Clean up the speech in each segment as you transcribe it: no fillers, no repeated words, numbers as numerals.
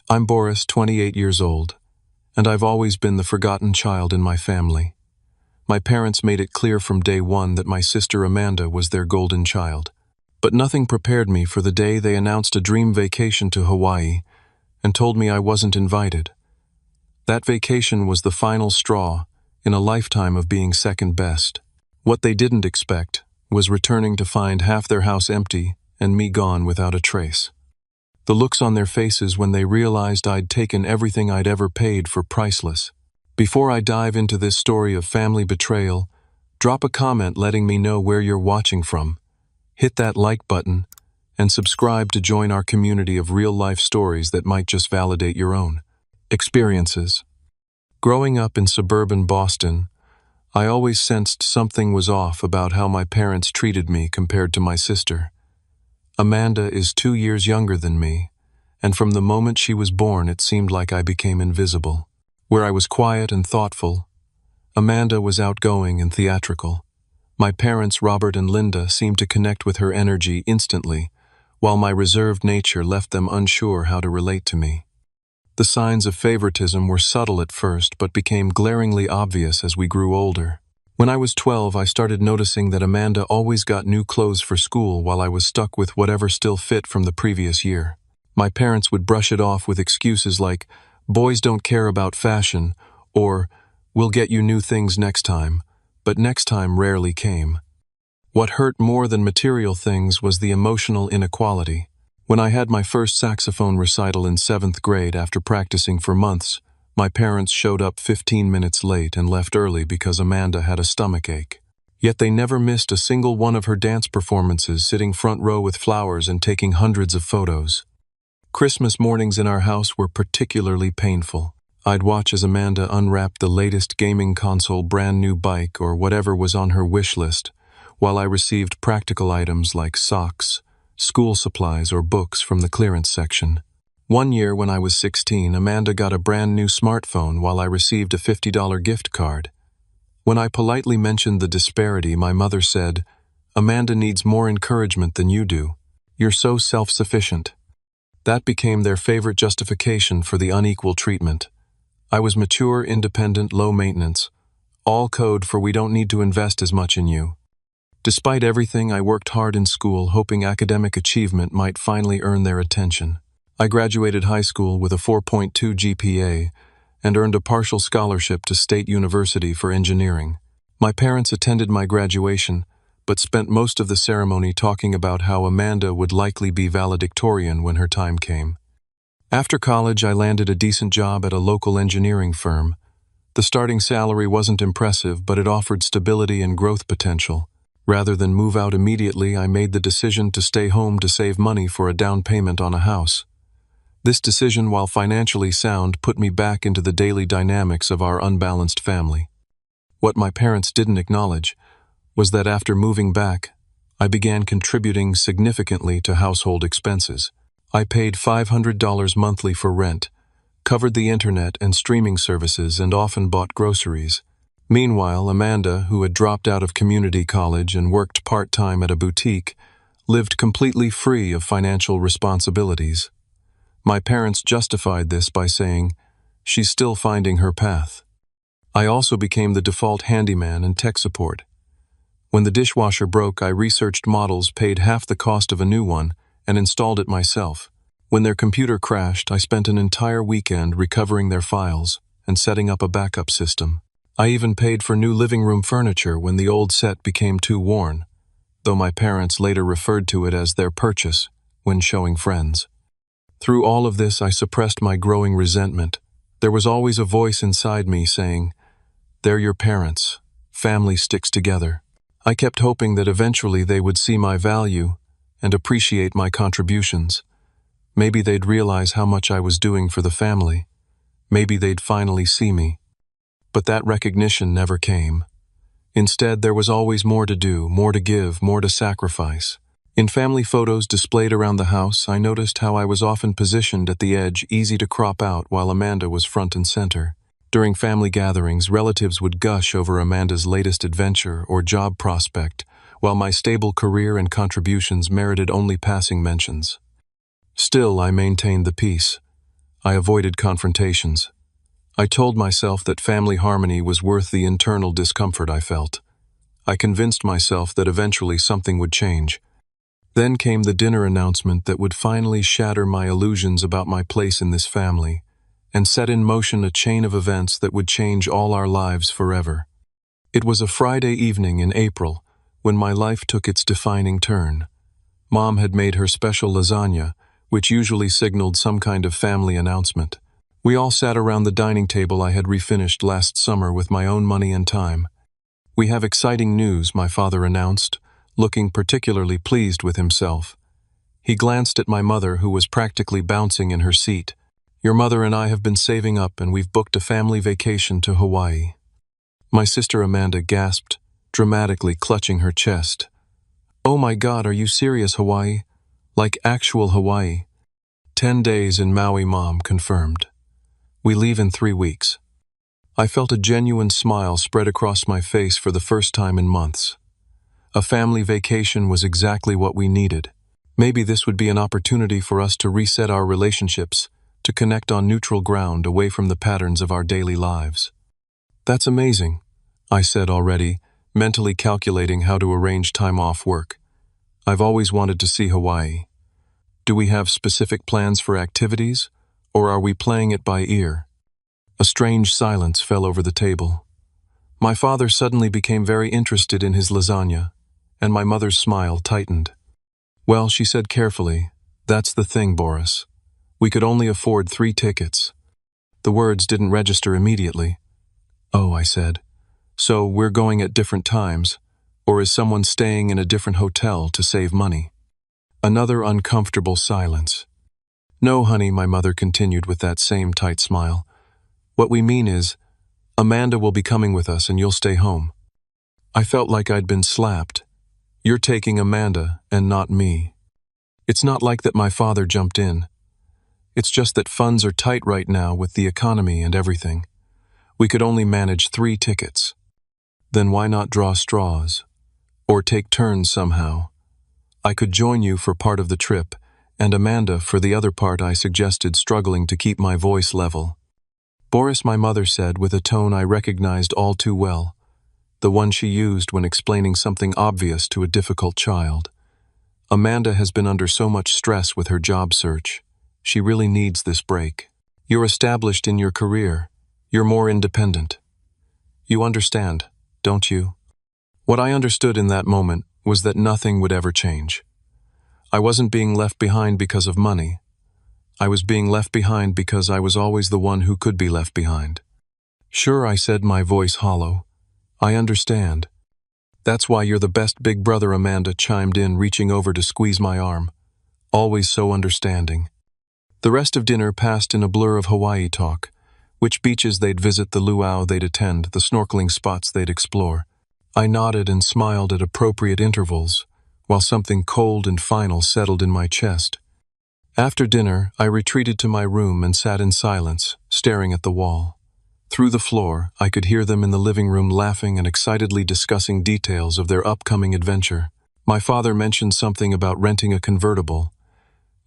I'm Boris, 28 years old, and I've always been the forgotten child in my family. My parents made it clear from day one that my sister Amanda was their golden child. But nothing prepared me for the day they announced a dream vacation to Hawaii and told me I wasn't invited. That vacation was the final straw in a lifetime of being second best. What they didn't expect was returning to find half their house empty and me gone without a trace. The looks on their faces when they realized I'd taken everything I'd ever paid for priceless. Before I dive into this story of family betrayal, drop a comment letting me know where you're watching from. Hit that like button and subscribe to join our community of real-life stories that might just validate your own experiences. Growing up in suburban Boston, I always sensed something was off about how my parents treated me compared to my sister. Amanda is 2 years younger than me, and from the moment she was born it seemed like I became invisible. Where I was quiet and thoughtful, Amanda was outgoing and theatrical. My parents, Robert and Linda, seemed to connect with her energy instantly, while my reserved nature left them unsure how to relate to me. The signs of favoritism were subtle at first, but became glaringly obvious as we grew older. When I was 12, I started noticing that Amanda always got new clothes for school while I was stuck with whatever still fit from the previous year. My parents would brush it off with excuses like, "Boys don't care about fashion," or, "We'll get you new things next time," but next time rarely came. What hurt more than material things was the emotional inequality. When I had my first saxophone recital in 7th grade after practicing for months, my parents showed up 15 minutes late and left early because Amanda had a stomachache. Yet they never missed a single one of her dance performances, sitting front row with flowers and taking hundreds of photos. Christmas mornings in our house were particularly painful. I'd watch as Amanda unwrapped the latest gaming console, brand new bike, or whatever was on her wish list, while I received practical items like socks, school supplies, or books from the clearance section. One year when I was 16, Amanda got a brand new smartphone while I received a $50 gift card. When I politely mentioned the disparity, my mother said, "Amanda needs more encouragement than you do. You're so self-sufficient." That became their favorite justification for the unequal treatment. I was mature, independent, low maintenance, all code for "we don't need to invest as much in you." Despite everything, I worked hard in school, hoping academic achievement might finally earn their attention. I graduated high school with a 4.2 GPA and earned a partial scholarship to State University for engineering. My parents attended my graduation, but spent most of the ceremony talking about how Amanda would likely be valedictorian when her time came. After college, I landed a decent job at a local engineering firm. The starting salary wasn't impressive, but it offered stability and growth potential. Rather than move out immediately, I made the decision to stay home to save money for a down payment on a house. This decision, while financially sound, put me back into the daily dynamics of our unbalanced family. What my parents didn't acknowledge was that after moving back, I began contributing significantly to household expenses. I paid $500 monthly for rent, covered the internet and streaming services, and often bought groceries. Meanwhile, Amanda, who had dropped out of community college and worked part-time at a boutique, lived completely free of financial responsibilities. My parents justified this by saying, "She's still finding her path." I also became the default handyman and tech support. When the dishwasher broke, I researched models, paid half the cost of a new one, and installed it myself. When their computer crashed, I spent an entire weekend recovering their files and setting up a backup system. I even paid for new living room furniture when the old set became too worn, though my parents later referred to it as their purchase when showing friends. Through all of this, I suppressed my growing resentment. There was always a voice inside me saying, "They're your parents. Family sticks together." I kept hoping that eventually they would see my value and appreciate my contributions. Maybe they'd realize how much I was doing for the family. Maybe they'd finally see me. But that recognition never came. Instead, there was always more to do, more to give, more to sacrifice. In family photos displayed around the house, I noticed how I was often positioned at the edge, easy to crop out, while Amanda was front and center. During family gatherings, relatives would gush over Amanda's latest adventure or job prospect, while my stable career and contributions merited only passing mentions. Still, I maintained the peace. I avoided confrontations. I told myself that family harmony was worth the internal discomfort I felt. I convinced myself that eventually something would change. Then came the dinner announcement that would finally shatter my illusions about my place in this family and set in motion a chain of events that would change all our lives forever. It was a Friday evening in April when my life took its defining turn. Mom had made her special lasagna, which usually signaled some kind of family announcement. We all sat around the dining table I had refinished last summer with my own money and time. "We have exciting news," my father announced, looking particularly pleased with himself. He glanced at my mother, who was practically bouncing in her seat. "Your mother and I have been saving up, and we've booked a family vacation to Hawaii." My sister Amanda gasped, dramatically clutching her chest. "Oh my God, are you serious, Hawaii? Like actual Hawaii?" 10 days in Maui, Mom confirmed. "We leave in 3 weeks." I felt a genuine smile spread across my face for the first time in months. A family vacation was exactly what we needed. Maybe this would be an opportunity for us to reset our relationships, to connect on neutral ground away from the patterns of our daily lives. "That's amazing," I said already, mentally calculating how to arrange time off work. "I've always wanted to see Hawaii. Do we have specific plans for activities, or are we playing it by ear?" A strange silence fell over the table. My father suddenly became very interested in his lasagna, and my mother's smile tightened. "Well," she said carefully, "that's the thing, Boris. We could only afford 3 tickets." The words didn't register immediately. "Oh," I said. "So we're going at different times, or is someone staying in a different hotel to save money?" Another uncomfortable silence. "No, honey," my mother continued with that same tight smile. "What we mean is, Amanda will be coming with us and you'll stay home." I felt like I'd been slapped. "You're taking Amanda and not me." It's not like that, my father jumped in. "It's just that funds are tight right now with the economy and everything. We could only manage 3 tickets. Then why not draw straws? Or take turns somehow? I could join you for part of the trip, and Amanda for the other part," I suggested, struggling to keep my voice level. "Boris," my mother said with a tone I recognized all too well, the one she used when explaining something obvious to a difficult child. "Amanda has been under so much stress with her job search. She really needs this break. You're established in your career. You're more independent. You understand, don't you?" What I understood in that moment was that nothing would ever change. I wasn't being left behind because of money. I was being left behind because I was always the one who could be left behind. "Sure," I said, my voice hollow. "I understand. That's why you're the best big brother," Amanda chimed in, reaching over to squeeze my arm. "Always so understanding." The rest of dinner passed in a blur of Hawaii talk. Which beaches they'd visit, the luau they'd attend, the snorkeling spots they'd explore. I nodded and smiled at appropriate intervals, while something cold and final settled in my chest. After dinner, I retreated to my room and sat in silence, staring at the wall. Through the floor, I could hear them in the living room laughing and excitedly discussing details of their upcoming adventure. My father mentioned something about renting a convertible,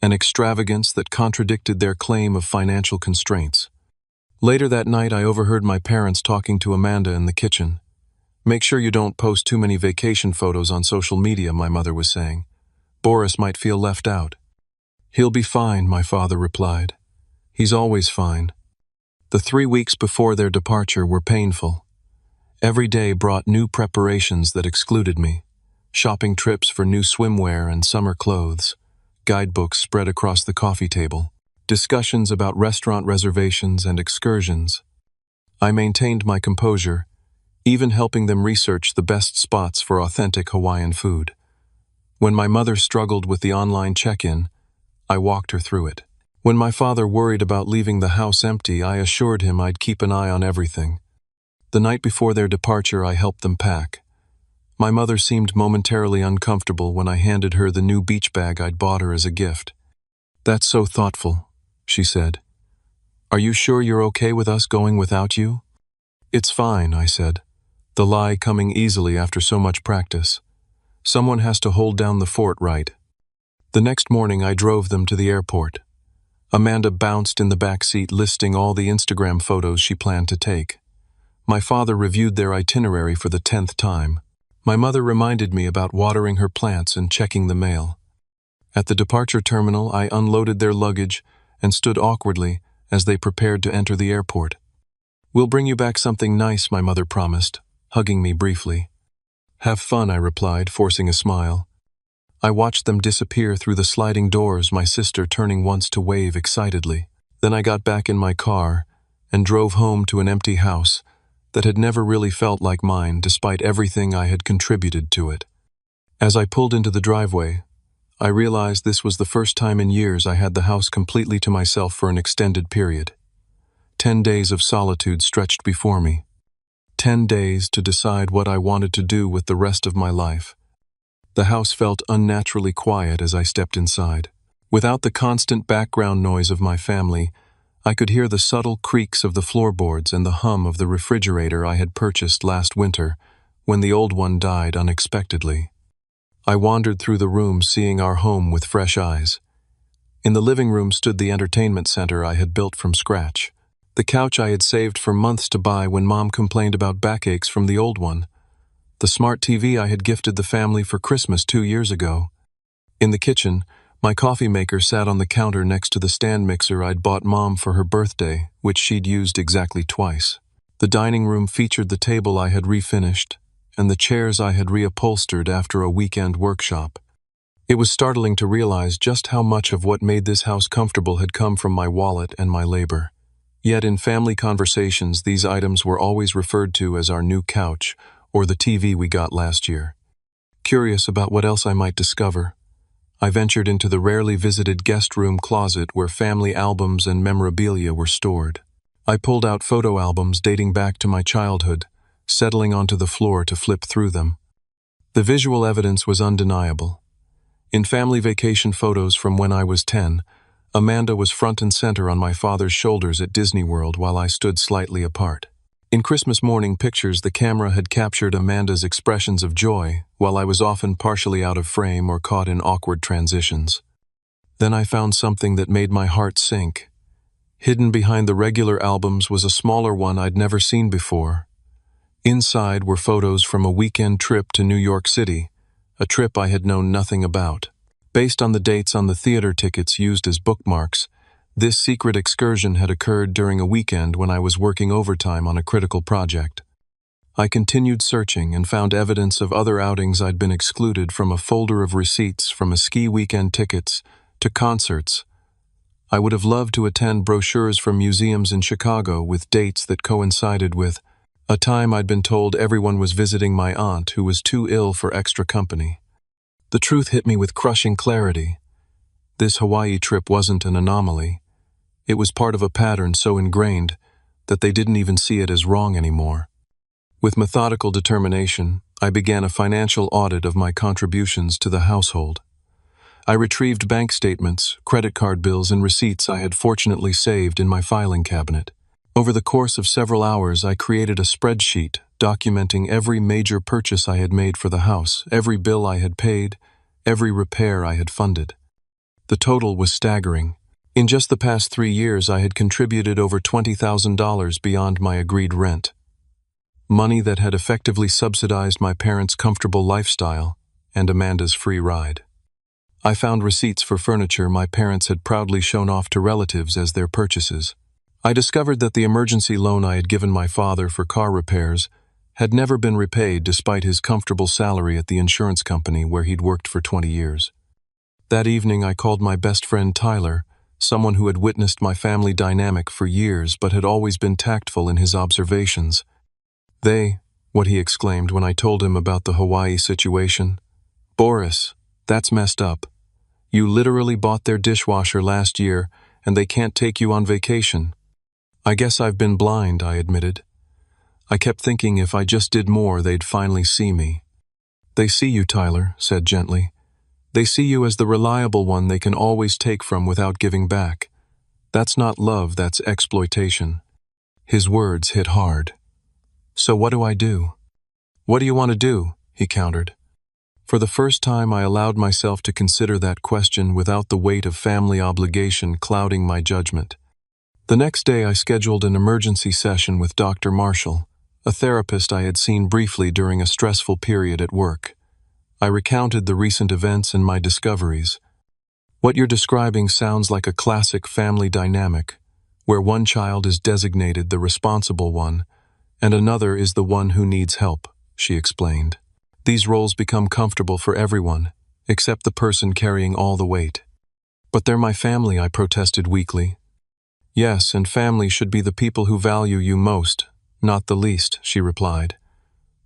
an extravagance that contradicted their claim of financial constraints. Later that night, I overheard my parents talking to Amanda in the kitchen. "Make sure you don't post too many vacation photos on social media," my mother was saying. "Boris might feel left out." "He'll be fine," my father replied. "He's always fine." The 3 weeks before their departure were painful. Every day brought new preparations that excluded me. Shopping trips for new swimwear and summer clothes. Guidebooks spread across the coffee table. Discussions about restaurant reservations and excursions. I maintained my composure, even helping them research the best spots for authentic Hawaiian food. When my mother struggled with the online check-in, I walked her through it. When my father worried about leaving the house empty, I assured him I'd keep an eye on everything. The night before their departure, I helped them pack. My mother seemed momentarily uncomfortable when I handed her the new beach bag I'd bought her as a gift. "That's so thoughtful," she said. "Are you sure you're okay with us going without you?" "It's fine," I said, the lie coming easily after so much practice. "Someone has to hold down the fort, right?" The next morning, I drove them to the airport. Amanda bounced in the back seat, listing all the Instagram photos she planned to take. My father reviewed their itinerary for the 10th time. My mother reminded me about watering her plants and checking the mail. At the departure terminal, I unloaded their luggage and stood awkwardly as they prepared to enter the airport. "We'll bring you back something nice," my mother promised, hugging me briefly. "Have fun," I replied, forcing a smile. I watched them disappear through the sliding doors, my sister turning once to wave excitedly. Then I got back in my car and drove home to an empty house that had never really felt like mine, despite everything I had contributed to it. As I pulled into the driveway, I realized this was the first time in years I had the house completely to myself for an extended period. 10 days of solitude stretched before me. 10 days to decide what I wanted to do with the rest of my life. The house felt unnaturally quiet as I stepped inside. Without the constant background noise of my family, I could hear the subtle creaks of the floorboards and the hum of the refrigerator I had purchased last winter when the old one died unexpectedly. I wandered through the room, seeing our home with fresh eyes. In the living room stood the entertainment center I had built from scratch. The couch I had saved for months to buy when Mom complained about backaches from the old one. The smart TV I had gifted the family for Christmas 2 years ago. In the kitchen, my coffee maker sat on the counter next to the stand mixer I'd bought Mom for her birthday, which she'd used exactly twice. The dining room featured the table I had refinished and the chairs I had reupholstered after a weekend workshop. It was startling to realize just how much of what made this house comfortable had come from my wallet and my labor. Yet in family conversations, these items were always referred to as our new couch or the TV we got last year. Curious about what else I might discover, I ventured into the rarely visited guest room closet where family albums and memorabilia were stored. I pulled out photo albums dating back to my childhood, settling onto the floor to flip through them. The visual evidence was undeniable. In family vacation photos from when I was 10, Amanda was front and center on my father's shoulders at Disney World while I stood slightly apart. In Christmas morning pictures, the camera had captured Amanda's expressions of joy, while I was often partially out of frame or caught in awkward transitions. Then I found something that made my heart sink. Hidden behind the regular albums was a smaller one I'd never seen before. Inside were photos from a weekend trip to New York City, a trip I had known nothing about. Based on the dates on the theater tickets used as bookmarks, this secret excursion had occurred during a weekend when I was working overtime on a critical project. I continued searching and found evidence of other outings I'd been excluded, from a folder of receipts from a ski weekend tickets to concerts. I would have loved to attend brochures from museums in Chicago with dates that coincided with a time I'd been told everyone was visiting my aunt who was too ill for extra company. The truth hit me with crushing clarity. This Hawaii trip wasn't an anomaly. It was part of a pattern so ingrained that they didn't even see it as wrong anymore. With methodical determination, I began a financial audit of my contributions to the household. I retrieved bank statements, credit card bills, and receipts I had fortunately saved in my filing cabinet. Over the course of several hours, I created a spreadsheet documenting every major purchase I had made for the house, every bill I had paid, every repair I had funded. The total was staggering. In just the past 3 years, I had contributed over $20,000 beyond my agreed rent. Money that had effectively subsidized my parents' comfortable lifestyle and Amanda's free ride. I found receipts for furniture my parents had proudly shown off to relatives as their purchases. I discovered that the emergency loan I had given my father for car repairs had never been repaid despite his comfortable salary at the insurance company where he'd worked for 20 years. That evening, I called my best friend Tyler, someone who had witnessed my family dynamic for years but had always been tactful in his observations. What he exclaimed when I told him about the Hawaii situation. "Boris, that's messed up. You literally bought their dishwasher last year and they can't take you on vacation." "I guess I've been blind," I admitted. "I kept thinking if I just did more, they'd finally see me." "They see you," Tyler said gently. "They see you as the reliable one they can always take from without giving back. That's not love, that's exploitation." His words hit hard. "So what do I do?" "What do you want to do?" he countered. For the first time, I allowed myself to consider that question without the weight of family obligation clouding my judgment. The next day, I scheduled an emergency session with Dr. Marshall, a therapist I had seen briefly during a stressful period at work. I recounted the recent events and my discoveries. What you're describing sounds like a classic family dynamic, where one child is designated the responsible one, and another is the one who needs help, she explained. These roles become comfortable for everyone, except the person carrying all the weight. But they're my family, I protested weakly. Yes, and family should be the people who value you most, not the least, she replied.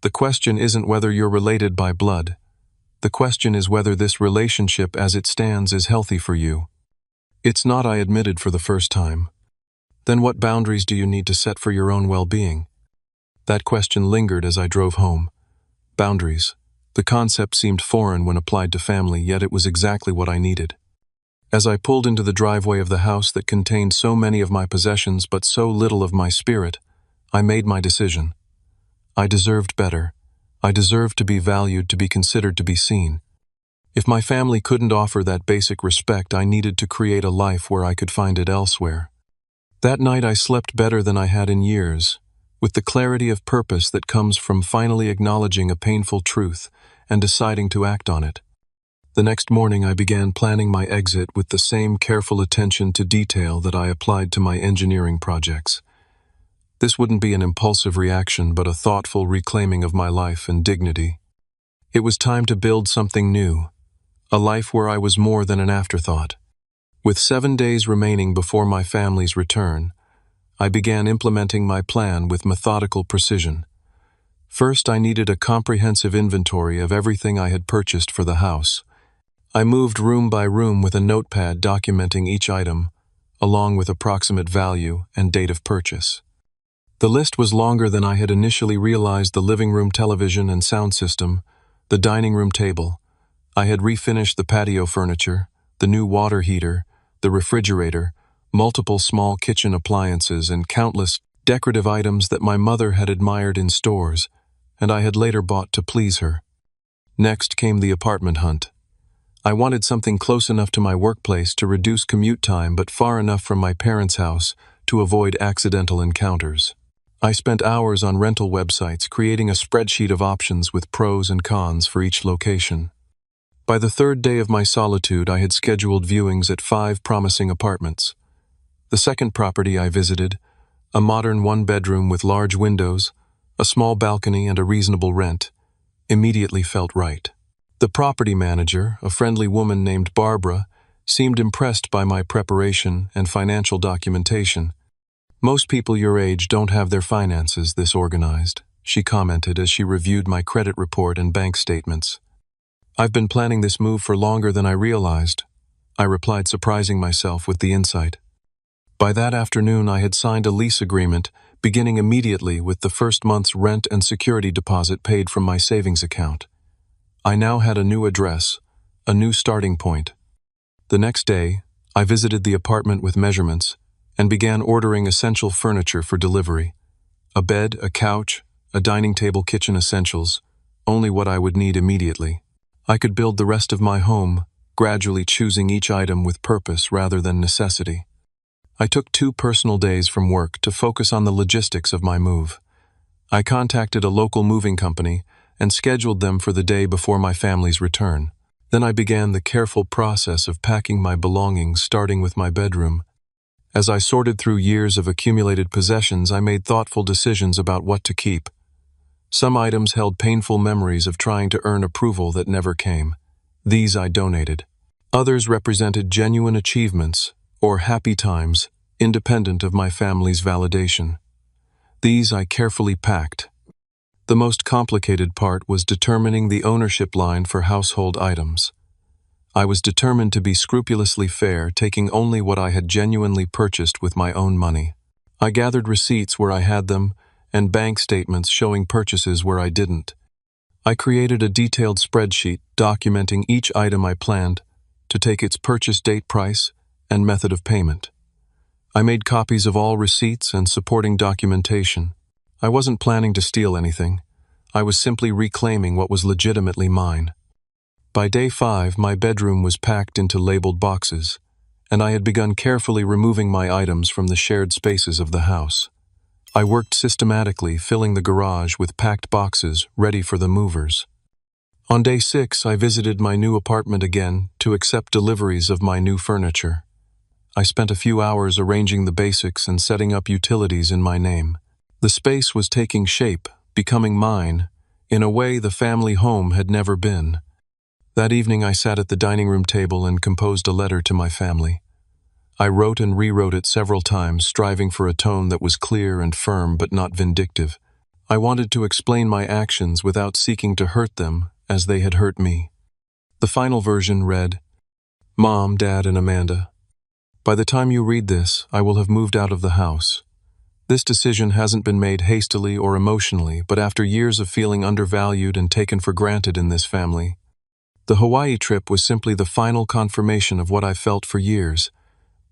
The question isn't whether you're related by blood. The question is whether this relationship as it stands is healthy for you. It's not, I admitted for the first time. Then what boundaries do you need to set for your own well-being? That question lingered as I drove home. Boundaries. The concept seemed foreign when applied to family, yet it was exactly what I needed. As I pulled into the driveway of the house that contained so many of my possessions but so little of my spirit, I made my decision. I deserved better. I deserved to be valued, to be considered, to be seen. If my family couldn't offer that basic respect, I needed to create a life where I could find it elsewhere. That night I slept better than I had in years, with the clarity of purpose that comes from finally acknowledging a painful truth and deciding to act on it. The next morning I began planning my exit with the same careful attention to detail that I applied to my engineering projects. This wouldn't be an impulsive reaction, but a thoughtful reclaiming of my life and dignity. It was time to build something new, a life where I was more than an afterthought. With 7 days remaining before my family's return, I began implementing my plan with methodical precision. First, I needed a comprehensive inventory of everything I had purchased for the house. I moved room by room with a notepad documenting each item, along with approximate value and date of purchase. The list was longer than I had initially realized: the living room television and sound system, the dining room table. I had refinished the patio furniture, the new water heater, the refrigerator, multiple small kitchen appliances, and countless decorative items that my mother had admired in stores, and I had later bought to please her. Next came the apartment hunt. I wanted something close enough to my workplace to reduce commute time, but far enough from my parents' house to avoid accidental encounters. I spent hours on rental websites creating a spreadsheet of options with pros and cons for each location. By the third day of my solitude, I had scheduled viewings at 5 promising apartments. The second property I visited, a modern one-bedroom with large windows, a small balcony, and a reasonable rent, immediately felt right. The property manager, a friendly woman named Barbara, seemed impressed by my preparation and financial documentation. Most people your age don't have their finances this organized, she commented as she reviewed my credit report and bank statements. I've been planning this move for longer than I realized, I replied, surprising myself with the insight. By that afternoon, I had signed a lease agreement, beginning immediately with the first month's rent and security deposit paid from my savings account. I now had a new address, a new starting point. The next day, I visited the apartment with measurements and began ordering essential furniture for delivery. A bed, a couch, a dining table, kitchen essentials, only what I would need immediately. I could build the rest of my home, gradually choosing each item with purpose rather than necessity. I took 2 personal days from work to focus on the logistics of my move. I contacted a local moving company and scheduled them for the day before my family's return. Then I began the careful process of packing my belongings, starting with my bedroom. As I sorted through years of accumulated possessions, I made thoughtful decisions about what to keep. Some items held painful memories of trying to earn approval that never came. These I donated. Others represented genuine achievements or happy times, independent of my family's validation. These I carefully packed. The most complicated part was determining the ownership line for household items. I was determined to be scrupulously fair, taking only what I had genuinely purchased with my own money. I gathered receipts where I had them and bank statements showing purchases where I didn't. I created a detailed spreadsheet documenting each item I planned to take its purchase date, price, and method of payment. I made copies of all receipts and supporting documentation. I wasn't planning to steal anything. I was simply reclaiming what was legitimately mine. By day 5, my bedroom was packed into labeled boxes, and I had begun carefully removing my items from the shared spaces of the house. I worked systematically, filling the garage with packed boxes ready for the movers. On day 6, I visited my new apartment again to accept deliveries of my new furniture. I spent a few hours arranging the basics and setting up utilities in my name. The space was taking shape, becoming mine, in a way the family home had never been. That evening I sat at the dining room table and composed a letter to my family. I wrote and rewrote it several times, striving for a tone that was clear and firm but not vindictive. I wanted to explain my actions without seeking to hurt them as they had hurt me. The final version read, "Mom, Dad, and Amanda, by the time you read this, I will have moved out of the house. This decision hasn't been made hastily or emotionally, but after years of feeling undervalued and taken for granted in this family. The Hawaii trip was simply the final confirmation of what I've felt for years,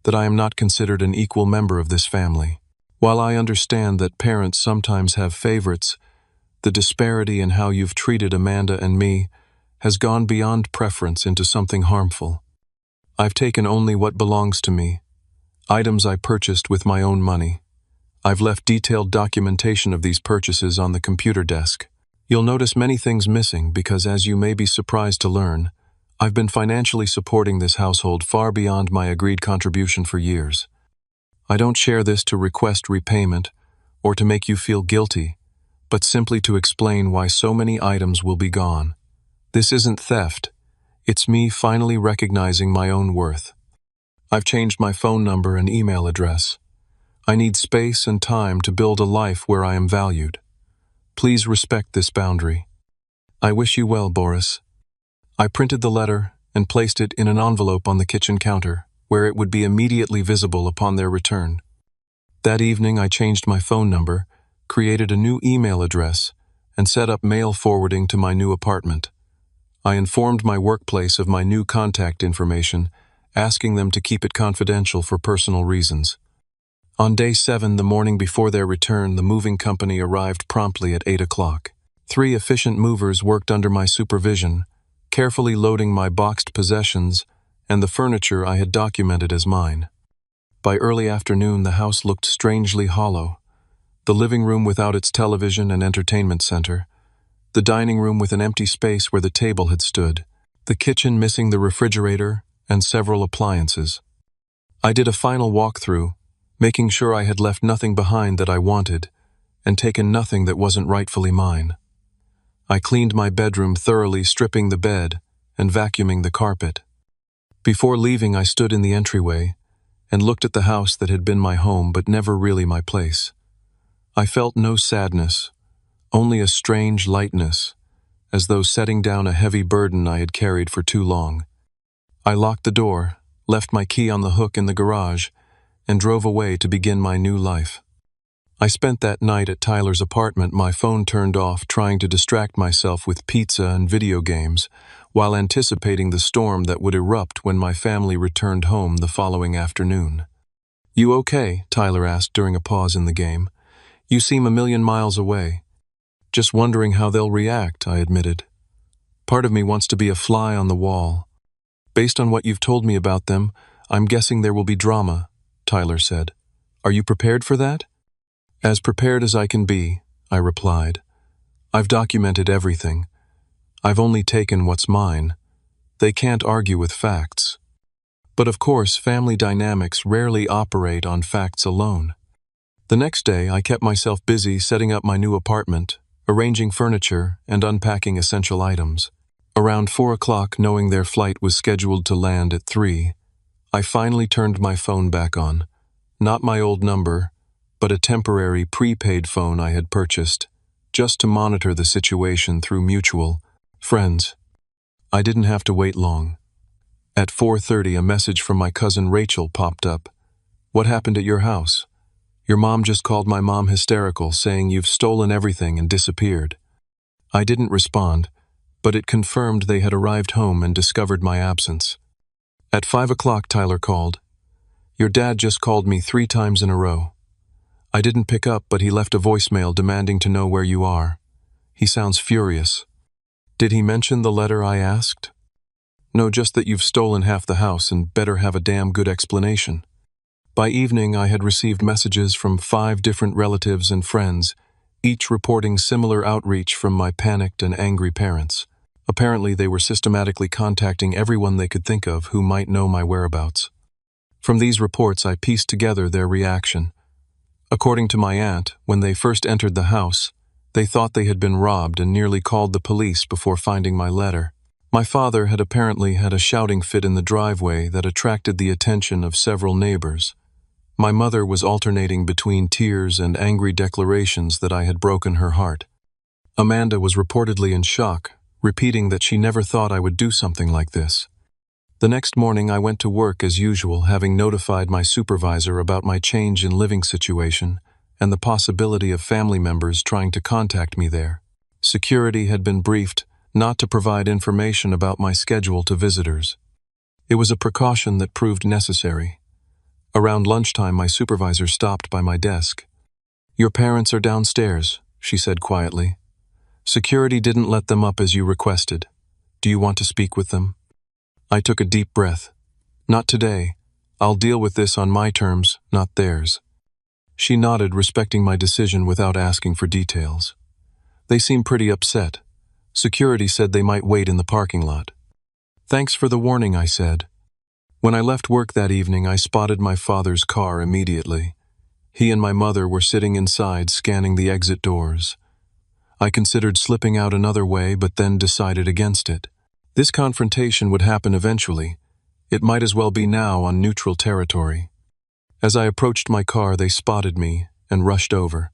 that I am not considered an equal member of this family. While I understand that parents sometimes have favorites, the disparity in how you've treated Amanda and me has gone beyond preference into something harmful. I've taken only what belongs to me, items I purchased with my own money. I've left detailed documentation of these purchases on the computer desk. You'll notice many things missing because, as you may be surprised to learn, I've been financially supporting this household far beyond my agreed contribution for years. I don't share this to request repayment or to make you feel guilty, but simply to explain why so many items will be gone. This isn't theft. It's me finally recognizing my own worth. I've changed my phone number and email address. I need space and time to build a life where I am valued. Please respect this boundary. I wish you well, Boris." I printed the letter and placed it in an envelope on the kitchen counter, where it would be immediately visible upon their return. That evening I changed my phone number, created a new email address, and set up mail forwarding to my new apartment. I informed my workplace of my new contact information, asking them to keep it confidential for personal reasons. On day 7, the morning before their return, the moving company arrived promptly at 8 o'clock. 3 efficient movers worked under my supervision, carefully loading my boxed possessions and the furniture I had documented as mine. By early afternoon, the house looked strangely hollow. The living room without its television and entertainment center, the dining room with an empty space where the table had stood, the kitchen missing the refrigerator and several appliances. I did a final walkthrough, making sure I had left nothing behind that I wanted, and taken nothing that wasn't rightfully mine. I cleaned my bedroom thoroughly, stripping the bed and vacuuming the carpet. Before leaving, I stood in the entryway and looked at the house that had been my home but never really my place. I felt no sadness, only a strange lightness, as though setting down a heavy burden I had carried for too long. I locked the door, left my key on the hook in the garage, and drove away to begin my new life. I spent that night at Tyler's apartment, my phone turned off, trying to distract myself with pizza and video games, while anticipating the storm that would erupt when my family returned home the following afternoon. "You okay?" Tyler asked during a pause in the game. "You seem a million miles away." "Just wondering how they'll react," I admitted. "Part of me wants to be a fly on the wall. Based on what you've told me about them, I'm guessing there will be drama," Tyler said. "Are you prepared for that?" "As prepared as I can be," I replied. "I've documented everything. I've only taken what's mine. They can't argue with facts. But of course, family dynamics rarely operate on facts alone." The next day, I kept myself busy setting up my new apartment, arranging furniture, and unpacking essential items. Around 4 o'clock, knowing their flight was scheduled to land at 3, I finally turned my phone back on. Not my old number, but a temporary prepaid phone I had purchased, just to monitor the situation through mutual friends. I didn't have to wait long. At 4:30, a message from my cousin Rachel popped up. "What happened at your house? Your mom just called my mom hysterical, saying you've stolen everything and disappeared." I didn't respond, but it confirmed they had arrived home and discovered my absence. At 5 o'clock, Tyler called. "Your dad just called me 3 times in a row. I didn't pick up, but he left a voicemail demanding to know where you are. He sounds furious." "Did he mention the letter?" I asked. No, just that you've stolen half the house and better have a damn good explanation. By evening, I had received messages from 5 different relatives and friends, each reporting similar outreach from my panicked and angry parents. Apparently, they were systematically contacting everyone they could think of who might know my whereabouts. From these reports, I pieced together their reaction. According to my aunt, when they first entered the house, they thought they had been robbed and nearly called the police before finding my letter. My father had apparently had a shouting fit in the driveway that attracted the attention of several neighbors. My mother was alternating between tears and angry declarations that I had broken her heart. Amanda was reportedly in shock, repeating that she never thought I would do something like this. The next morning I went to work as usual, having notified my supervisor about my change in living situation and the possibility of family members trying to contact me there. Security had been briefed not to provide information about my schedule to visitors. It was a precaution that proved necessary. Around lunchtime, my supervisor stopped by my desk. "Your parents are downstairs," she said quietly. "Security didn't let them up as you requested. Do you want to speak with them?" I took a deep breath. "Not today. I'll deal with this on my terms, not theirs." She nodded, respecting my decision without asking for details. "They seem pretty upset. Security said they might wait in the parking lot." "Thanks for the warning," I said. When I left work that evening, I spotted my father's car immediately. He and my mother were sitting inside, scanning the exit doors. I considered slipping out another way, but then decided against it. This confrontation would happen eventually. It might as well be now on neutral territory. As I approached my car, they spotted me and rushed over.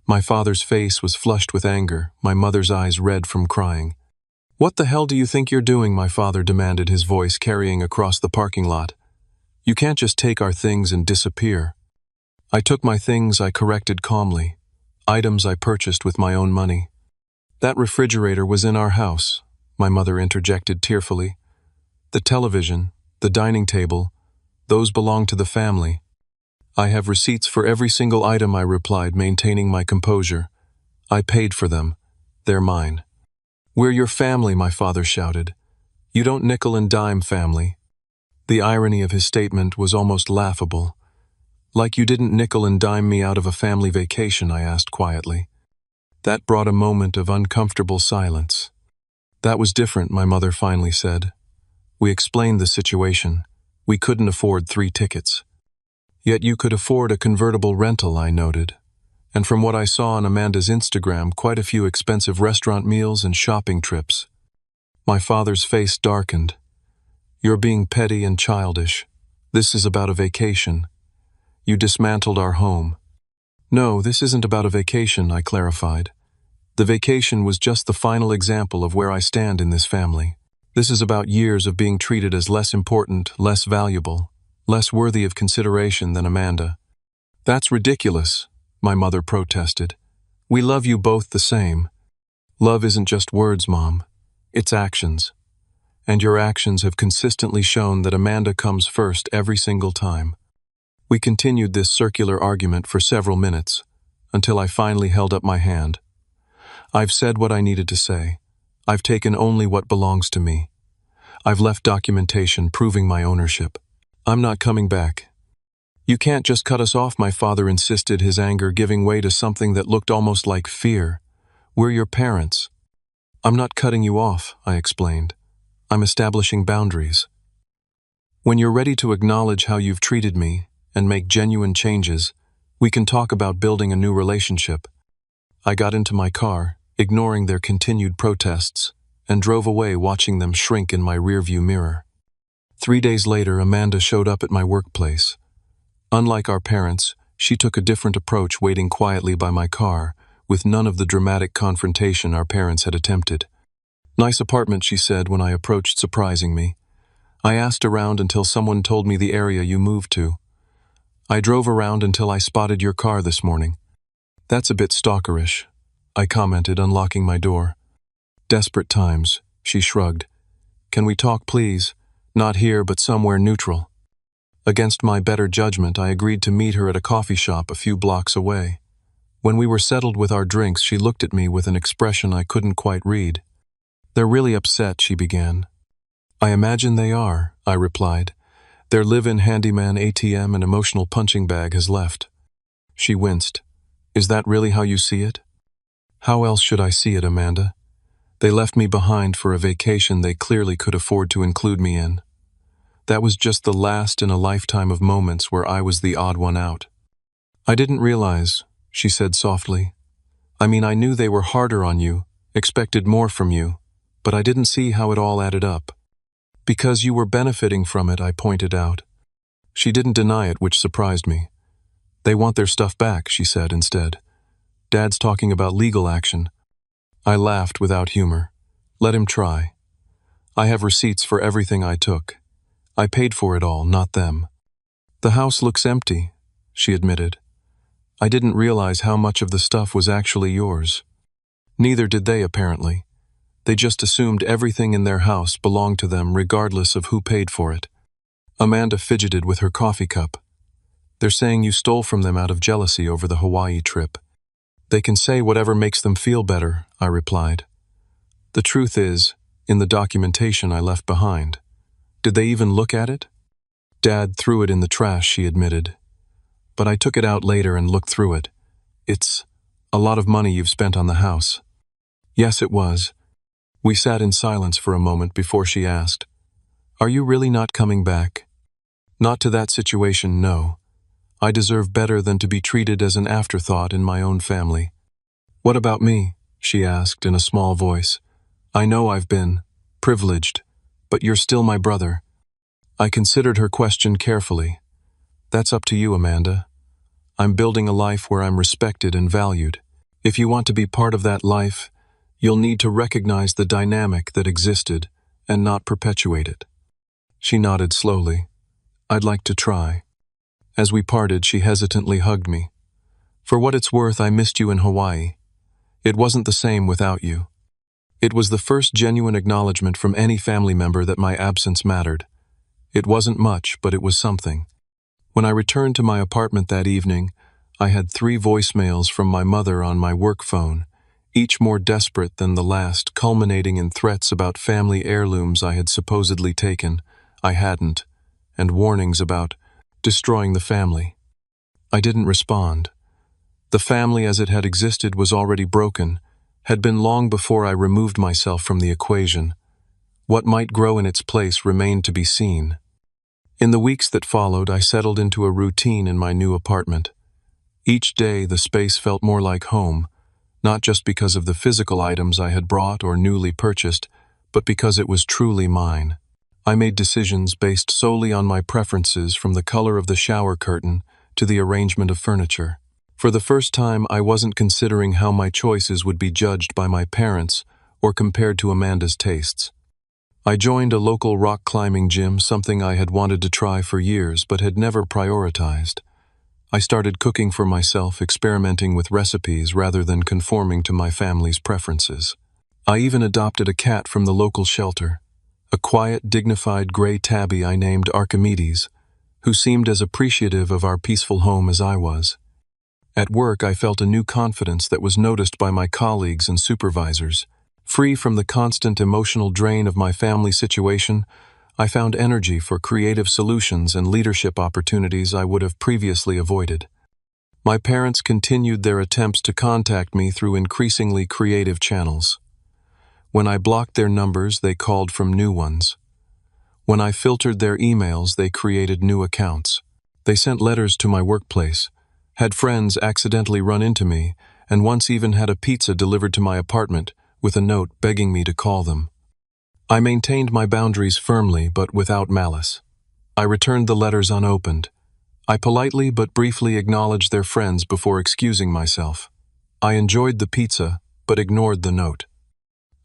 My father's face was flushed with anger, my mother's eyes red from crying. "What the hell do you think you're doing?" my father demanded, his voice carrying across the parking lot. "You can't just take our things and disappear." I took my things, I corrected calmly. Items I purchased with my own money. "That refrigerator was in our house," my mother interjected tearfully. "The television, the dining table, those belong to the family." "I have receipts for every single item," I replied, maintaining my composure. "I paid for them. They're mine." "We're your family," my father shouted. "You don't nickel and dime family." The irony of his statement was almost laughable. "Like you didn't nickel and dime me out of a family vacation?" I asked quietly. That brought a moment of uncomfortable silence. "That was different," my mother finally said. "We explained the situation. We couldn't afford 3 tickets. Yet you could afford a convertible rental," I noted. "And from what I saw on Amanda's Instagram, quite a few expensive restaurant meals and shopping trips." My father's face darkened. "You're being petty and childish. This is about a vacation. You dismantled our home." "No, this isn't about a vacation," I clarified. "The vacation was just the final example of where I stand in this family. This is about years of being treated as less important, less valuable, less worthy of consideration than Amanda." "That's ridiculous," my mother protested. "We love you both the same." "Love isn't just words, Mom. It's actions. And your actions have consistently shown that Amanda comes first every single time." We continued this circular argument for several minutes, until I finally held up my hand. "I've said what I needed to say. I've taken only what belongs to me. I've left documentation proving my ownership. I'm not coming back." "You can't just cut us off," my father insisted, his anger giving way to something that looked almost like fear. "We're your parents." "I'm not cutting you off," I explained. "I'm establishing boundaries. When you're ready to acknowledge how you've treated me and make genuine changes, we can talk about building a new relationship." I got into my car, ignoring their continued protests, and drove away, watching them shrink in my rearview mirror. 3 days later, Amanda showed up at my workplace. Unlike our parents, she took a different approach, waiting quietly by my car, with none of the dramatic confrontation our parents had attempted. "Nice apartment," she said when I approached, surprising me. "I asked around until someone told me the area you moved to. I drove around until I spotted your car this morning." "That's a bit stalkerish," I commented, unlocking my door. "Desperate times," she shrugged. "Can we talk, please? Not here, but somewhere neutral." Against my better judgment, I agreed to meet her at a coffee shop a few blocks away. When we were settled with our drinks, she looked at me with an expression I couldn't quite read. "They're really upset," she began. I imagine they are, I replied. Their live-in handyman ATM and emotional punching bag has left. She winced. Is that really how you see it? How else should I see it, Amanda? They left me behind for a vacation they clearly could afford to include me in. That was just the last in a lifetime of moments where I was the odd one out. I didn't realize, she said softly. I mean, I knew they were harder on you, expected more from you, but I didn't see how it all added up. Because you were benefiting from it, I pointed out. She didn't deny it, which surprised me. They want their stuff back, she said instead. Dad's talking about legal action. I laughed without humor. Let him try. I have receipts for everything I took. I paid for it all, not them. The house looks empty, she admitted. I didn't realize how much of the stuff was actually yours. Neither did they, apparently. They just assumed everything in their house belonged to them regardless of who paid for it. Amanda fidgeted with her coffee cup. They're saying you stole from them out of jealousy over the Hawaii trip. They can say whatever makes them feel better, I replied. The truth is, in the documentation I left behind. Did they even look at it? Dad threw it in the trash, she admitted. But I took it out later and looked through it. It's a lot of money you've spent on the house. Yes, it was. We sat in silence for a moment before she asked, Are you really not coming back? Not to that situation, no. I deserve better than to be treated as an afterthought in my own family. What about me? She asked in a small voice. I know I've been privileged, but you're still my brother. I considered her question carefully. That's up to you, Amanda. I'm building a life where I'm respected and valued. If you want to be part of that life, you'll need to recognize the dynamic that existed and not perpetuate it. She nodded slowly. I'd like to try. As we parted, she hesitantly hugged me. For what it's worth, I missed you in Hawaii. It wasn't the same without you. It was the first genuine acknowledgement from any family member that my absence mattered. It wasn't much, but it was something. When I returned to my apartment that evening, I had 3 voicemails from my mother on my work phone, each more desperate than the last, culminating in threats about family heirlooms I had supposedly taken, I hadn't, and warnings about destroying the family. I didn't respond. The family as it had existed was already broken, had been long before I removed myself from the equation. What might grow in its place remained to be seen. In the weeks that followed, I settled into a routine in my new apartment. Each day, the space felt more like home, not just because of the physical items I had brought or newly purchased, but because it was truly mine. I made decisions based solely on my preferences, from the color of the shower curtain to the arrangement of furniture. For the first time, I wasn't considering how my choices would be judged by my parents or compared to Amanda's tastes. I joined a local rock climbing gym, something I had wanted to try for years but had never prioritized. I started cooking for myself, experimenting with recipes rather than conforming to my family's preferences. I even adopted a cat from the local shelter, a quiet, dignified gray tabby I named Archimedes, who seemed as appreciative of our peaceful home as I was. At work, I felt a new confidence that was noticed by my colleagues and supervisors. Free from the constant emotional drain of my family situation, I found energy for creative solutions and leadership opportunities I would have previously avoided. My parents continued their attempts to contact me through increasingly creative channels. When I blocked their numbers, they called from new ones. When I filtered their emails, they created new accounts. They sent letters to my workplace, had friends accidentally run into me, and once even had a pizza delivered to my apartment with a note begging me to call them. I maintained my boundaries firmly but without malice. I returned the letters unopened. I politely but briefly acknowledged their friends before excusing myself. I enjoyed the pizza but ignored the note.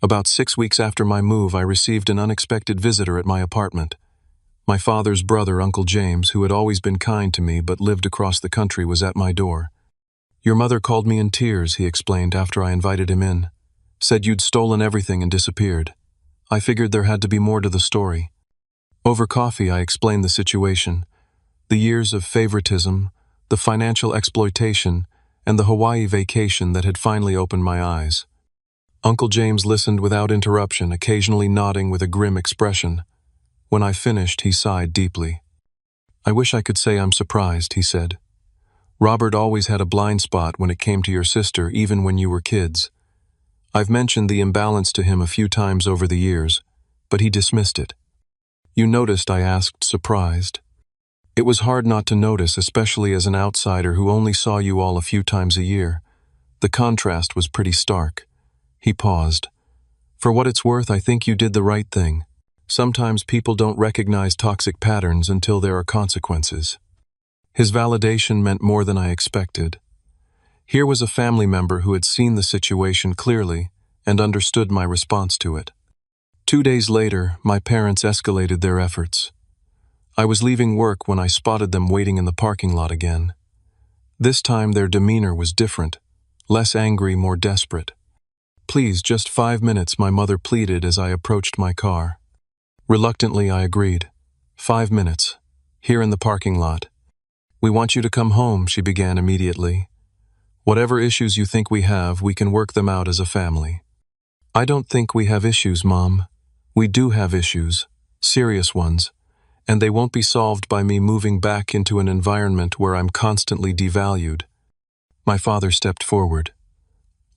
About 6 weeks after my move, I received an unexpected visitor at my apartment. My father's brother, Uncle James, who had always been kind to me but lived across the country, was at my door. Your mother called me in tears, he explained after I invited him in. Said you'd stolen everything and disappeared. I figured there had to be more to the story. Over coffee, I explained the situation, the years of favoritism, the financial exploitation, and the Hawaii vacation that had finally opened my eyes. Uncle James listened without interruption, occasionally nodding with a grim expression. When I finished, he sighed deeply. "I wish I could say I'm surprised," he said. "Robert always had a blind spot when it came to your sister, even when you were kids. I've mentioned the imbalance to him a few times over the years, but he dismissed it." "You noticed?" I asked, surprised. It was hard not to notice, especially as an outsider who only saw you all a few times a year. The contrast was pretty stark. He paused. "For what it's worth, I think you did the right thing. Sometimes people don't recognize toxic patterns until there are consequences." His validation meant more than I expected. Here was a family member who had seen the situation clearly and understood my response to it. 2 days later, my parents escalated their efforts. I was leaving work when I spotted them waiting in the parking lot again. This time their demeanor was different, less angry, more desperate. "Please, just 5 minutes," my mother pleaded as I approached my car. Reluctantly, I agreed. 5 minutes, here in the parking lot. "We want you to come home," she began immediately. "Whatever issues you think we have, we can work them out as a family." "I don't think we have issues, Mom. We do have issues, serious ones, and they won't be solved by me moving back into an environment where I'm constantly devalued." My father stepped forward.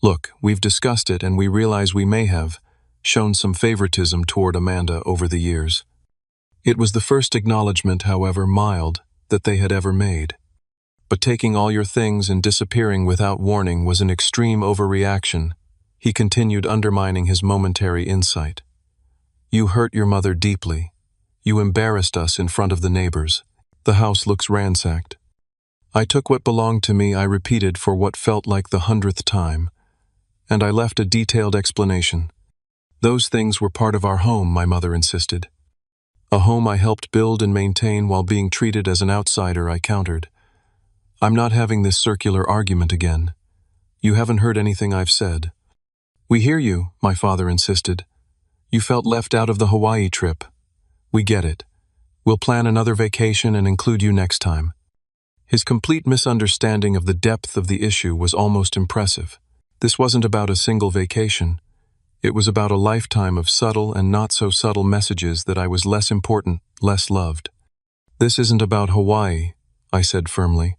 "Look, we've discussed it and we realize we may have shown some favoritism toward Amanda over the years." It was the first acknowledgement, however mild, that they had ever made. "But taking all your things and disappearing without warning was an extreme overreaction," he continued, undermining his momentary insight. "You hurt your mother deeply. You embarrassed us in front of the neighbors. The house looks ransacked." I took what belonged to me, I repeated for what felt like the 100th time, and I left a detailed explanation. "Those things were part of our home," my mother insisted. "A home I helped build and maintain while being treated as an outsider," I countered. "I'm not having this circular argument again. You haven't heard anything I've said." "We hear you," my father insisted. "You felt left out of the Hawaii trip. We get it. We'll plan another vacation and include you next time." His complete misunderstanding of the depth of the issue was almost impressive. This wasn't about a single vacation. It was about a lifetime of subtle and not-so-subtle messages that I was less important, less loved. "This isn't about Hawaii," I said firmly.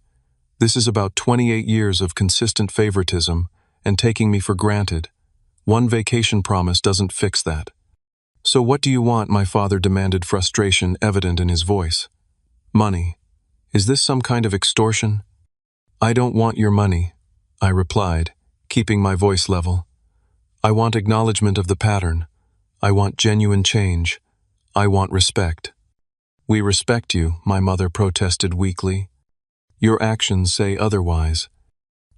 "This is about 28 years of consistent favoritism and taking me for granted. One vacation promise doesn't fix that." "So what do you want?" my father demanded, frustration evident in his voice. "Money. Is this some kind of extortion?" "I don't want your money," I replied, keeping my voice level. "I want acknowledgement of the pattern. I want genuine change. I want respect." "We respect you," my mother protested weakly. "Your actions say otherwise."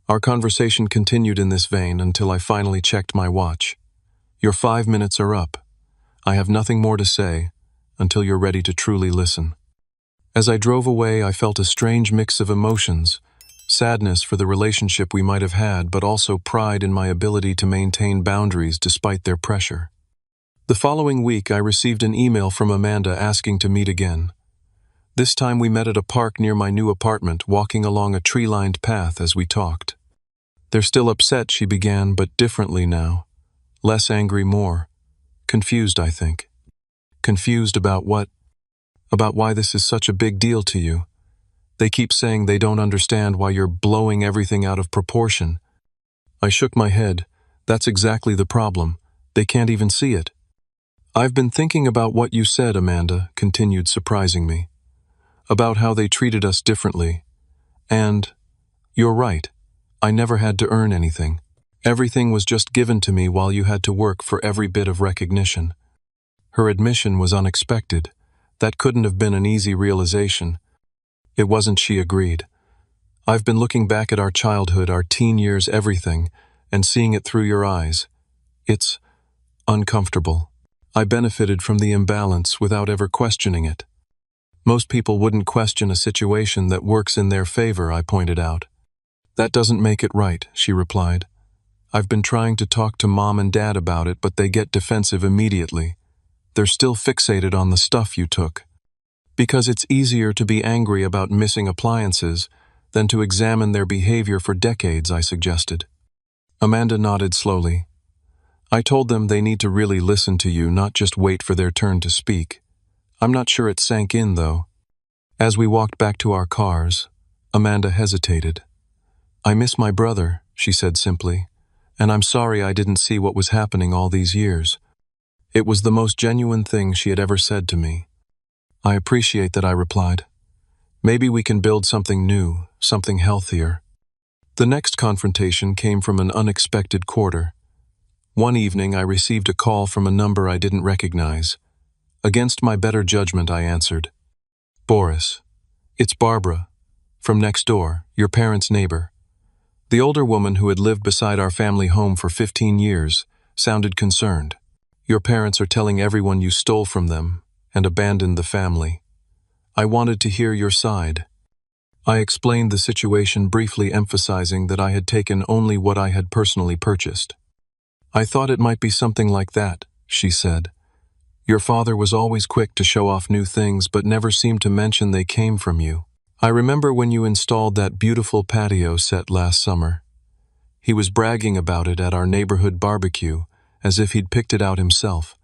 Our conversation continued in this vein until I finally checked my watch. "Your 5 minutes are up. I have nothing more to say until you're ready to truly listen." As I drove away, I felt a strange mix of emotions, sadness for the relationship we might have had, but also pride in my ability to maintain boundaries despite their pressure. The following week, I received an email from Amanda asking to meet again. This time we met at a park near my new apartment, walking along a tree-lined path as we talked. "They're still upset," she began, "but differently now. Less angry, more confused, I think." "Confused about what?" "About why this is such a big deal to you. They keep saying they don't understand why you're blowing everything out of proportion." I shook my head. "That's exactly the problem. They can't even see it." "I've been thinking about what you said," Amanda continued, surprising me. "About how they treated us differently. And you're right. I never had to earn anything. Everything was just given to me while you had to work for every bit of recognition." Her admission was unexpected. That couldn't have been an easy realization. It wasn't, she agreed. "I've been looking back at our childhood, our teen years, everything, and seeing it through your eyes. It's uncomfortable. I benefited from the imbalance without ever questioning it." "Most people wouldn't question a situation that works in their favor," I pointed out. "That doesn't make it right," she replied. "I've been trying to talk to Mom and Dad about it, but they get defensive immediately. They're still fixated on the stuff you took." "Because it's easier to be angry about missing appliances than to examine their behavior for decades," I suggested. Amanda nodded slowly. "I told them they need to really listen to you, not just wait for their turn to speak. I'm not sure it sank in, though. As we walked back to our cars, Amanda hesitated. "I miss my brother," she said simply, "and I'm sorry I didn't see what was happening all these years." It was the most genuine thing she had ever said to me. "I appreciate that," I replied. "Maybe we can build something new, something healthier." The next confrontation came from an unexpected quarter. One evening, I received a call from a number I didn't recognize. Against my better judgment, I answered. "Boris, it's Barbara, from next door, your parents' neighbor." The older woman who had lived beside our family home for 15 years sounded concerned. "Your parents are telling everyone you stole from them and abandoned the family. I wanted to hear your side." I explained the situation, briefly emphasizing that I had taken only what I had personally purchased. "I thought it might be something like that," she said. "Your father was always quick to show off new things but never seemed to mention they came from you. I remember when you installed that beautiful patio set last summer. He was bragging about it at our neighborhood barbecue, as if he'd picked it out himself."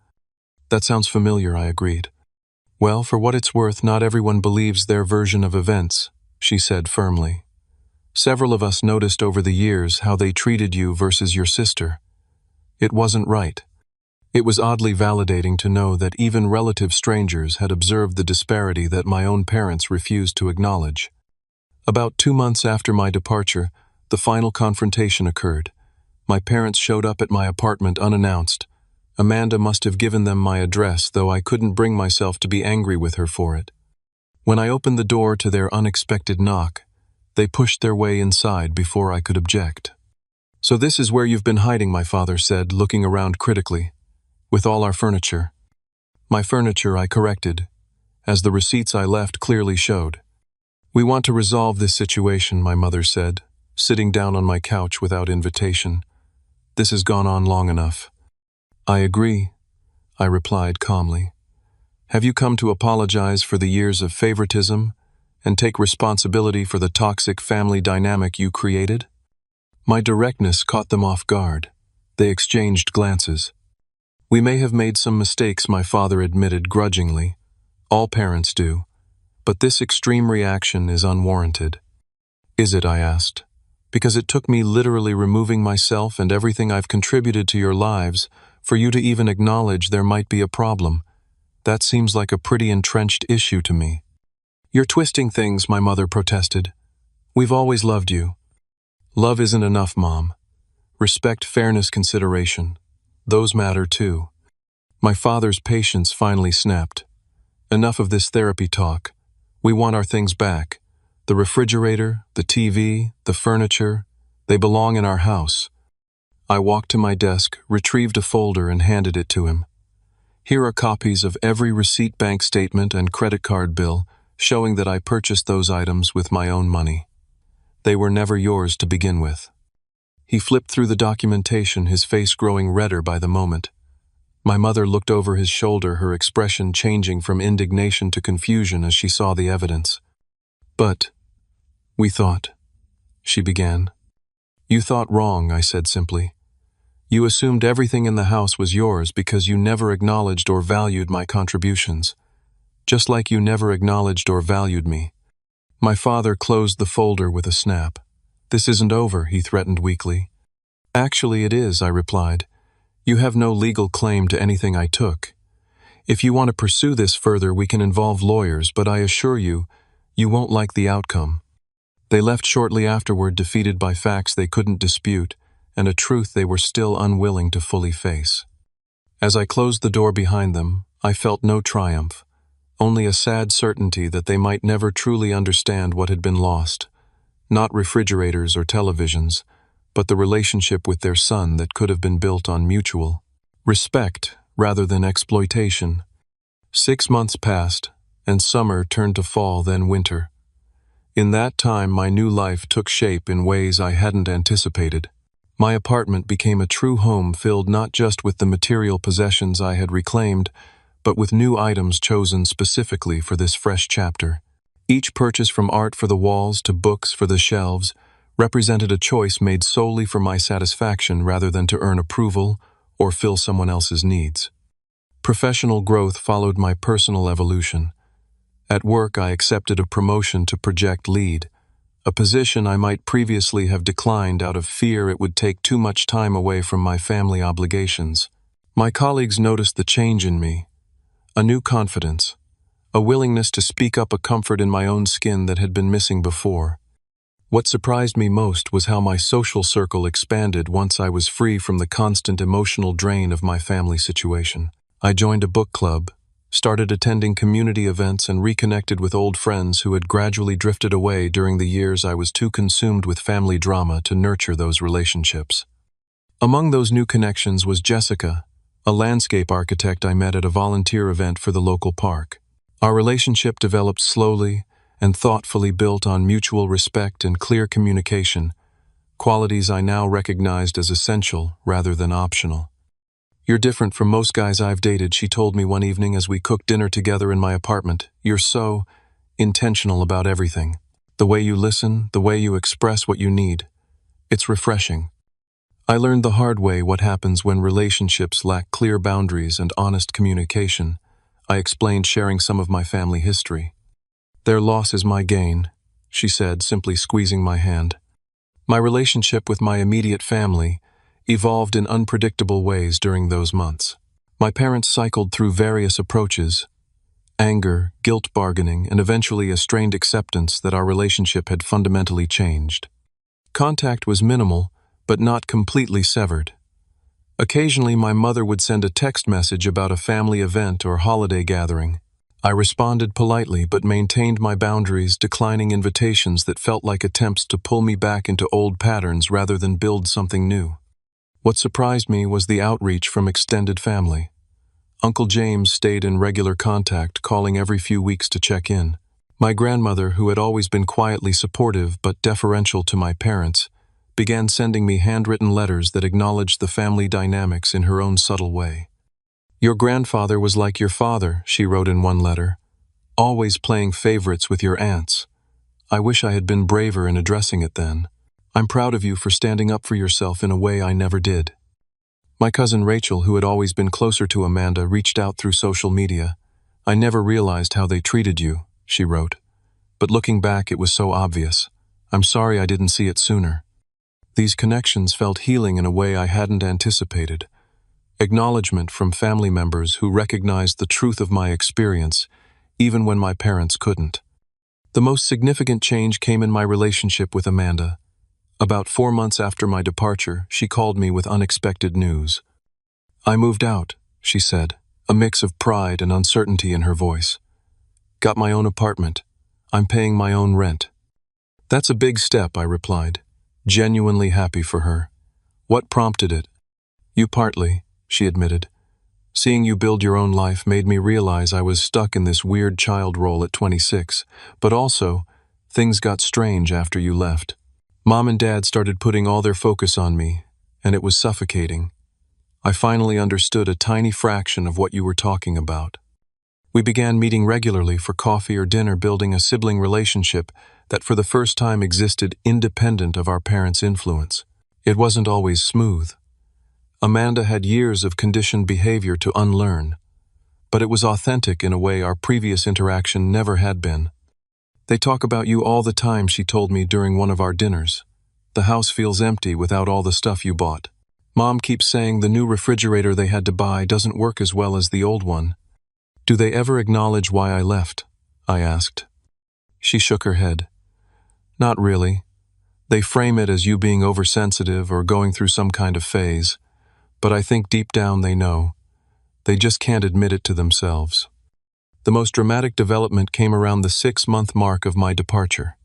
"That sounds familiar," I agreed. "Well, for what it's worth, not everyone believes their version of events," she said firmly. "Several of us noticed over the years how they treated you versus your sister. It wasn't right." It was oddly validating to know that even relative strangers had observed the disparity that my own parents refused to acknowledge. About 2 months after my departure, the final confrontation occurred. My parents showed up at my apartment unannounced. Amanda must have given them my address, though I couldn't bring myself to be angry with her for it. When I opened the door to their unexpected knock, they pushed their way inside before I could object. "So this is where you've been hiding," my father said, looking around critically. "With all our furniture." "My furniture," I corrected, as the receipts I left clearly showed. "We want to resolve this situation," my mother said, sitting down on my couch without invitation. "This has gone on long enough." "I agree," I replied calmly. "Have you come to apologize for the years of favoritism and take responsibility for the toxic family dynamic you created?" My directness caught them off guard. They exchanged glances. "We may have made some mistakes," my father admitted grudgingly. "All parents do. But this extreme reaction is unwarranted." "Is it?" I asked. "Because it took me literally removing myself and everything I've contributed to your lives for you to even acknowledge there might be a problem. That seems like a pretty entrenched issue to me." "You're twisting things," my mother protested. "We've always loved you." "Love isn't enough, Mom. Respect, fairness, consideration. Those matter too." My father's patience finally snapped. "Enough of this therapy talk. We want our things back. The refrigerator, the TV, the furniture, they belong in our house." I walked to my desk, retrieved a folder, and handed it to him. "Here are copies of every receipt, bank statement, and credit card bill, showing that I purchased those items with my own money. They were never yours to begin with." He flipped through the documentation, his face growing redder by the moment. My mother looked over his shoulder, her expression changing from indignation to confusion as she saw the evidence. "But we thought," she began. "You thought wrong," I said simply. "You assumed everything in the house was yours because you never acknowledged or valued my contributions. Just like you never acknowledged or valued me." My father closed the folder with a snap. "This isn't over," he threatened weakly. "Actually, it is," I replied. "You have no legal claim to anything I took. If you want to pursue this further, we can involve lawyers, but I assure you, you won't like the outcome." They left shortly afterward, defeated by facts they couldn't dispute and a truth they were still unwilling to fully face. As I closed the door behind them, I felt no triumph, only a sad certainty that they might never truly understand what had been lost. Not refrigerators or televisions, but the relationship with their son that could have been built on mutual respect rather than exploitation. 6 months passed, and summer turned to fall, then winter. In that time, my new life took shape in ways I hadn't anticipated. My apartment became a true home, filled not just with the material possessions I had reclaimed, but with new items chosen specifically for this fresh chapter. Each purchase, from art for the walls to books for the shelves, represented a choice made solely for my satisfaction rather than to earn approval or fill someone else's needs. Professional growth followed my personal evolution. At work, I accepted a promotion to project lead, a position I might previously have declined out of fear it would take too much time away from my family obligations. My colleagues noticed the change in me, a new confidence, a willingness to speak up, a comfort in my own skin that had been missing before. What surprised me most was how my social circle expanded once I was free from the constant emotional drain of my family situation. I joined a book club, started attending community events, and reconnected with old friends who had gradually drifted away during the years I was too consumed with family drama to nurture those relationships. Among those new connections was Jessica, a landscape architect I met at a volunteer event for the local park. Our relationship developed slowly and thoughtfully, built on mutual respect and clear communication, qualities I now recognized as essential rather than optional. "You're different from most guys I've dated," she told me one evening as we cooked dinner together in my apartment. "You're so intentional about everything. The way you listen, the way you express what you need. It's refreshing." I learned the hard way what happens when relationships lack clear boundaries and honest communication. I explained, sharing some of my family history. "Their loss is my gain," she said, simply squeezing my hand. My relationship with my immediate family evolved in unpredictable ways during those months. My parents cycled through various approaches: anger, guilt bargaining, and eventually a strained acceptance that our relationship had fundamentally changed. Contact was minimal, but not completely severed. Occasionally, my mother would send a text message about a family event or holiday gathering. I responded politely but maintained my boundaries, declining invitations that felt like attempts to pull me back into old patterns rather than build something new. What surprised me was the outreach from extended family. Uncle James stayed in regular contact, calling every few weeks to check in. My grandmother, who had always been quietly supportive but deferential to my parents, began sending me handwritten letters that acknowledged the family dynamics in her own subtle way. "Your grandfather was like your father," she wrote in one letter, "always playing favorites with your aunts. I wish I had been braver in addressing it then. I'm proud of you for standing up for yourself in a way I never did." My cousin Rachel, who had always been closer to Amanda, reached out through social media. "I never realized how they treated you," she wrote. "But looking back, it was so obvious. I'm sorry I didn't see it sooner." These connections felt healing in a way I hadn't anticipated. Acknowledgement from family members who recognized the truth of my experience, even when my parents couldn't. The most significant change came in my relationship with Amanda. About 4 months after my departure, she called me with unexpected news. "I moved out," she said, a mix of pride and uncertainty in her voice. "Got my own apartment. I'm paying my own rent." "That's a big step," I replied, genuinely happy for her. "What prompted it?" "You partly," she admitted. "Seeing you build your own life made me realize I was stuck in this weird child role at 26, but also, things got strange after you left. Mom and Dad started putting all their focus on me, and it was suffocating. I finally understood a tiny fraction of what you were talking about. We began meeting regularly for coffee or dinner, building a sibling relationship that for the first time existed independent of our parents' influence. It wasn't always smooth. Amanda had years of conditioned behavior to unlearn, but it was authentic in a way our previous interaction never had been. "They talk about you all the time," she told me during one of our dinners. "The house feels empty without all the stuff you bought. Mom keeps saying the new refrigerator they had to buy doesn't work as well as the old one." "Do they ever acknowledge why I left?" I asked. She shook her head. "Not really. They frame it as you being oversensitive or going through some kind of phase. But I think deep down they know. They just can't admit it to themselves." The most dramatic development came around the 6-month mark of my departure.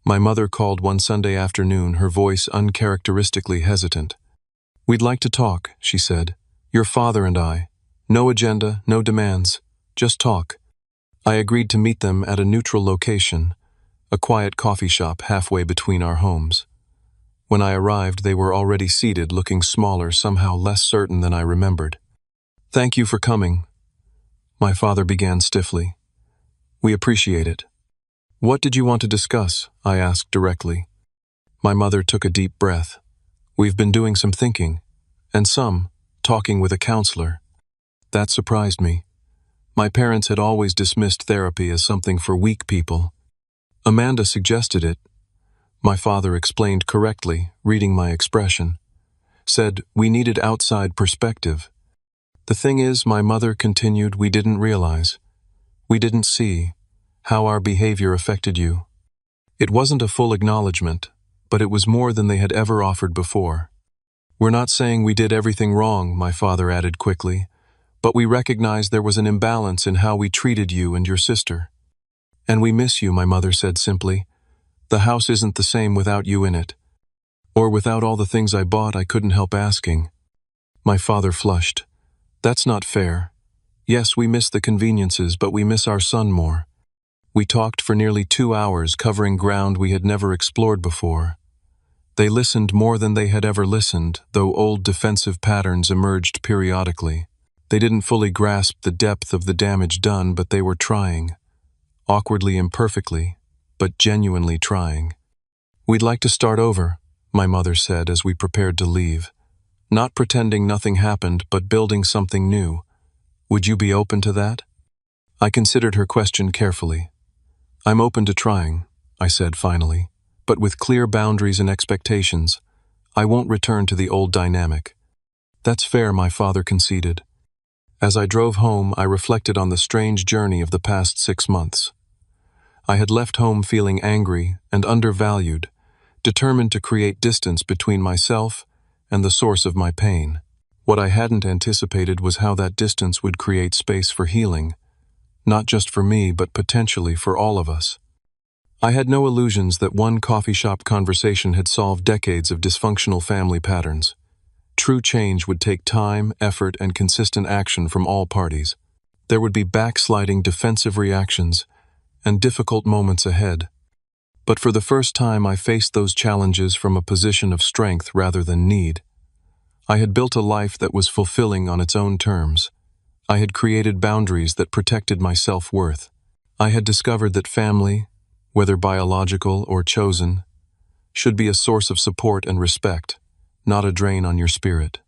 My mother called one Sunday afternoon, her voice uncharacteristically hesitant. "We'd like to talk," she said. "Your father and I. No agenda, no demands. Just talk." I agreed to meet them at a neutral location, a quiet coffee shop halfway between our homes. When I arrived, they were already seated, looking smaller, somehow less certain than I remembered. "Thank you for coming," my father began stiffly. "We appreciate it." "What did you want to discuss?" I asked directly. My mother took a deep breath. "We've been doing some thinking, and some talking with a counselor." That surprised me. My parents had always dismissed therapy as something for weak people. Amanda suggested it. My father explained correctly, reading my expression. Said we needed outside perspective. The thing is, my mother continued, we didn't realize. We didn't see how our behavior affected you. It wasn't a full acknowledgement, but it was more than they had ever offered before. We're not saying we did everything wrong, my father added quickly, but we recognized there was an imbalance in how we treated you and your sister. And we miss you, my mother said simply. The house isn't the same without you in it. Or without all the things I bought, I couldn't help asking. My father flushed. That's not fair. Yes, we miss the conveniences, but we miss our son more. We talked for nearly 2 hours, covering ground we had never explored before. They listened more than they had ever listened, though old defensive patterns emerged periodically. They didn't fully grasp the depth of the damage done, but they were trying. Awkwardly imperfectly, but genuinely trying. We'd like to start over, my mother said as we prepared to leave. Not pretending nothing happened, but building something new. Would you be open to that? I considered her question carefully. I'm open to trying, I said finally, but with clear boundaries and expectations. I won't return to the old dynamic. That's fair, my father conceded. As I drove home, I reflected on the strange journey of the past 6 months. I had left home feeling angry and undervalued, determined to create distance between myself and the source of my pain. What I hadn't anticipated was how that distance would create space for healing, not just for me, but potentially for all of us. I had no illusions that one coffee shop conversation had solved decades of dysfunctional family patterns. True change would take time, effort, and consistent action from all parties. There would be backsliding defensive reactions and difficult moments ahead. But for the first time, I faced those challenges from a position of strength rather than need. I had built a life that was fulfilling on its own terms. I had created boundaries that protected my self-worth. I had discovered that family, whether biological or chosen, should be a source of support and respect, not a drain on your spirit.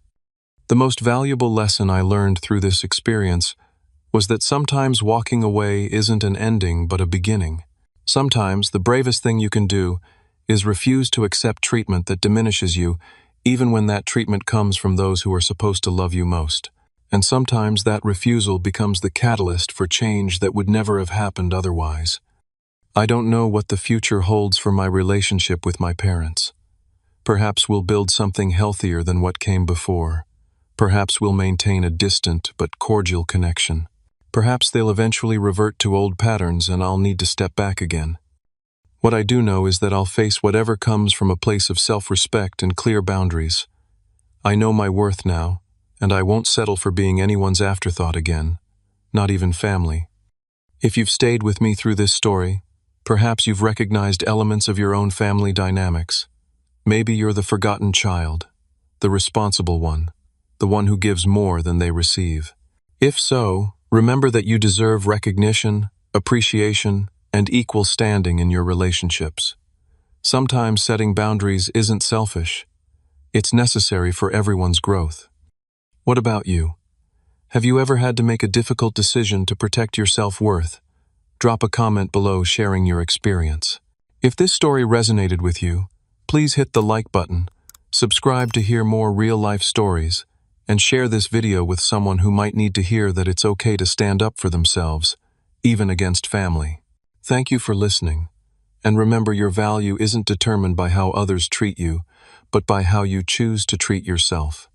The most valuable lesson I learned through this experience was that sometimes walking away isn't an ending but a beginning. Sometimes the bravest thing you can do is refuse to accept treatment that diminishes you, even when that treatment comes from those who are supposed to love you most. And sometimes that refusal becomes the catalyst for change that would never have happened otherwise. I don't know what the future holds for my relationship with my parents. Perhaps we'll build something healthier than what came before. Perhaps we'll maintain a distant but cordial connection. Perhaps they'll eventually revert to old patterns and I'll need to step back again. What I do know is that I'll face whatever comes from a place of self-respect and clear boundaries. I know my worth now, and I won't settle for being anyone's afterthought again, not even family. If you've stayed with me through this story, perhaps you've recognized elements of your own family dynamics. Maybe you're the forgotten child, the responsible one, the one who gives more than they receive. If so, remember that you deserve recognition, appreciation, and equal standing in your relationships. Sometimes setting boundaries isn't selfish. It's necessary for everyone's growth. What about you? Have you ever had to make a difficult decision to protect your self-worth? Drop a comment below sharing your experience. If this story resonated with you, please hit the like button, subscribe to hear more real-life stories, and share this video with someone who might need to hear that it's okay to stand up for themselves, even against family. Thank you for listening, and remember your value isn't determined by how others treat you, but by how you choose to treat yourself.